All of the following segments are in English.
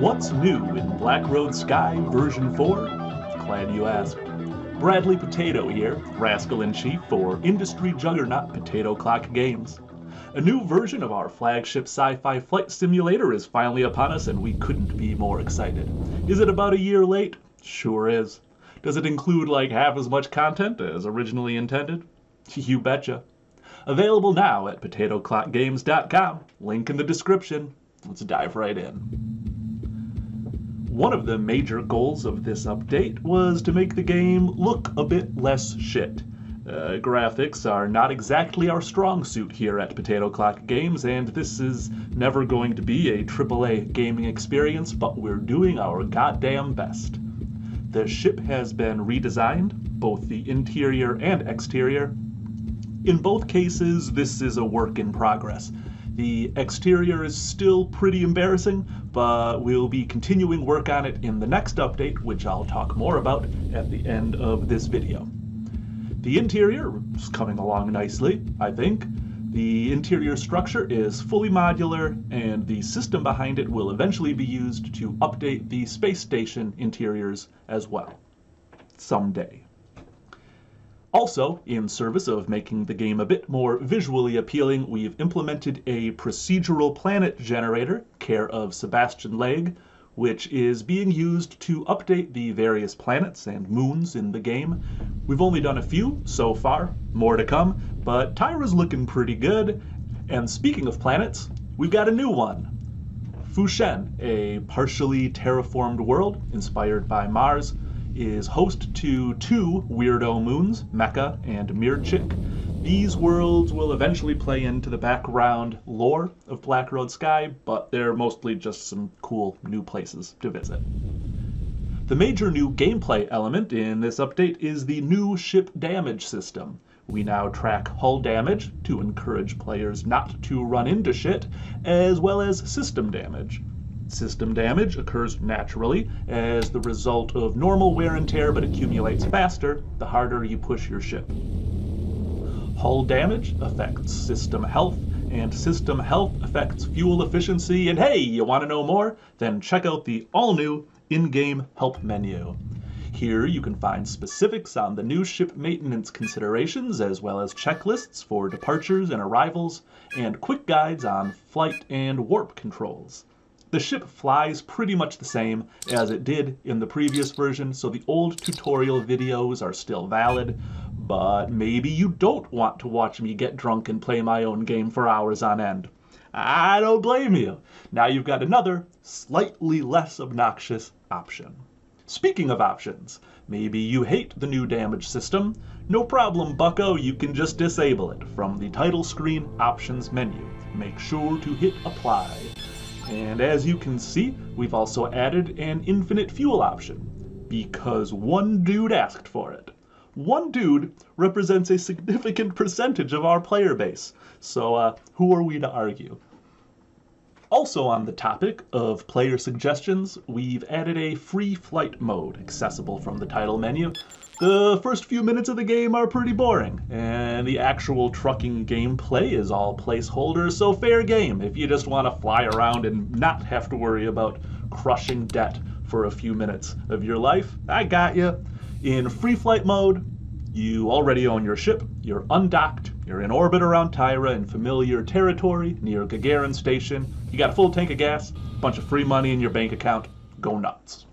What's new in Black Road Sky version 4? Glad you asked. Bradley Potato here, Rascal-in-Chief for industry juggernaut Potato Clock Games. A new version of our flagship sci-fi flight simulator is finally upon us, and we couldn't be more excited. Is it about a year late? Sure is. Does it include like half as much content as originally intended? You betcha. Available now at PotatoClockGames.com. Link in the description. Let's dive right in. One of the major goals of this update was to make the game look a bit less shit. Graphics are not exactly our strong suit here at Potato Clock Games, and this is never going to be a AAA gaming experience, but we're doing our goddamn best. The ship has been redesigned, both the interior and exterior. In both cases, this is a work in progress. The exterior is still pretty embarrassing, but we'll be continuing work on it in the next update, which I'll talk more about at the end of this video. The interior is coming along nicely, I think. The interior structure is fully modular, and the system behind it will eventually be used to update the space station interiors as well. Someday. Also, in service of making the game a bit more visually appealing, we've implemented a procedural planet generator, care of Sebastian Legge, which is being used to update the various planets and moons in the game. We've only done a few so far, more to come, but Tyra's looking pretty good. And speaking of planets, we've got a new one. Fushen, a partially terraformed world inspired by Mars, is host to two weirdo moons, Mecha and Mirchik. These worlds will eventually play into the background lore of Black Road Sky, but they're mostly just some cool new places to visit. The major new gameplay element in this update is the new ship damage system. We now track hull damage to encourage players not to run into shit, as well as system damage. System damage occurs naturally as the result of normal wear and tear, but accumulates faster the harder you push your ship. Hull damage affects system health, and system health affects fuel efficiency, and hey, you want to know more? Then check out the all-new in-game help menu. Here you can find specifics on the new ship maintenance considerations, as well as checklists for departures and arrivals, and quick guides on flight and warp controls. The ship flies pretty much the same as it did in the previous version, so the old tutorial videos are still valid, but maybe you don't want to watch me get drunk and play my own game for hours on end. I don't blame you. Now you've got another, slightly less obnoxious option. Speaking of options, maybe you hate the new damage system. No problem, bucko, you can just disable it from the title screen options menu. Make sure to hit apply. And as you can see, we've also added an infinite fuel option, because one dude asked for it. One dude represents a significant percentage of our player base, so who are we to argue? Also on the topic of player suggestions, we've added a free flight mode accessible from the title menu. The first few minutes of the game are pretty boring, and the actual trucking gameplay is all placeholders, so fair game if you just want to fly around and not have to worry about crushing debt for a few minutes of your life. I got you. In free flight mode, you already own your ship, you're undocked, you're in orbit around Tyra in familiar territory near Gagarin Station, you got a full tank of gas, a bunch of free money in your bank account, go nuts.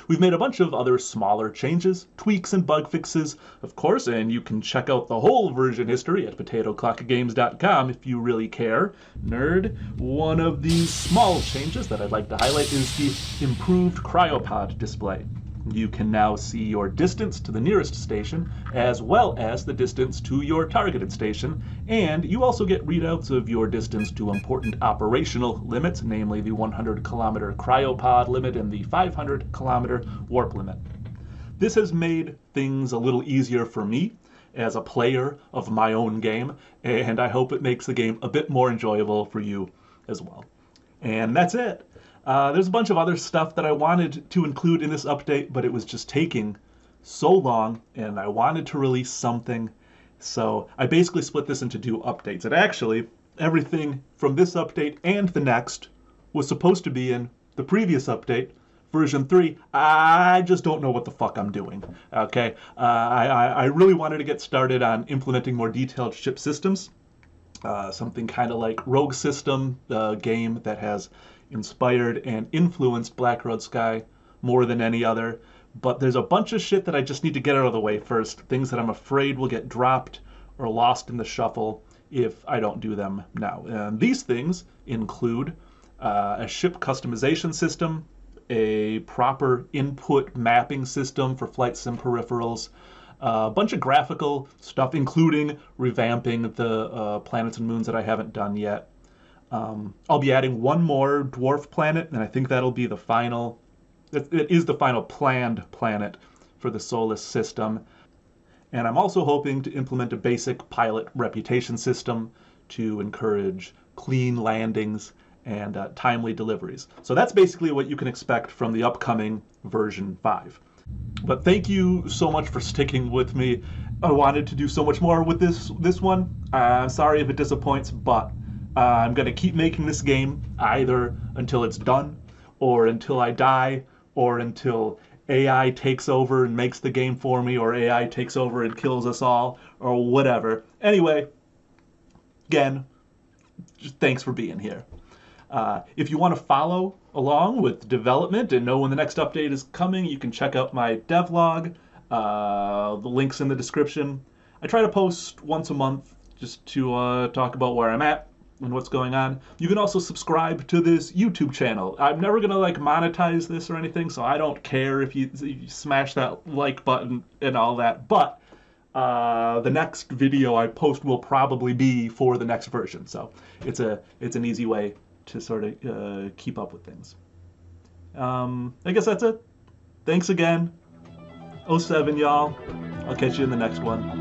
We've made a bunch of other smaller changes, tweaks, and bug fixes, of course, and you can check out the whole version history at PotatoClockGames.com if you really care, nerd. One of these small changes that I'd like to highlight is the improved cryopod display. You can now see your distance to the nearest station, as well as the distance to your targeted station, and you also get readouts of your distance to important operational limits, namely the 100-kilometer cryopod limit and the 500-kilometer warp limit. This has made things a little easier for me as a player of my own game, and I hope it makes the game a bit more enjoyable for you as well. And that's it. There's a bunch of other stuff that I wanted to include in this update, but it was just taking so long, and I wanted to release something. So I basically split this into two updates. And actually, everything from this update and the next was supposed to be in The previous update, version 3, I just don't know what the fuck I'm doing. Okay, I really wanted to get started on implementing more detailed ship systems. Something kind of like Rogue System, the game that has inspired and influenced Black Road Sky more than any other. But there's a bunch of shit that I just need to get out of the way first. Things that I'm afraid will get dropped or lost in the shuffle if I don't do them now. And these things include a ship customization system, a proper input mapping system for flight sim peripherals, a bunch of graphical stuff, including revamping the planets and moons that I haven't done yet. I'll be adding one more dwarf planet, and I think that'll be the final. It is the final planned planet for the Solus system. And I'm also hoping to implement a basic pilot reputation system to encourage clean landings and timely deliveries. So that's basically what you can expect from the upcoming version 5. But thank you so much for sticking with me. I wanted to do so much more with this one. I'm sorry if it disappoints, but I'm going to keep making this game either until it's done, or until I die, or until AI takes over and makes the game for me, or AI takes over and kills us all, or whatever. Anyway, again, just thanks for being here. If you want to follow along with development and know when the next update is coming, you can check out my devlog. The link's in the description. I try to post once a month just to talk about where I'm at and what's going on. You can also subscribe to this YouTube channel. I'm never gonna like monetize this or anything, so I don't care if you smash that like button and all that. But the next video I post will probably be for the next version, so it's an easy way to sort of keep up with things. I guess that's it. Thanks again. 07, y'all. I'll catch you in the next one.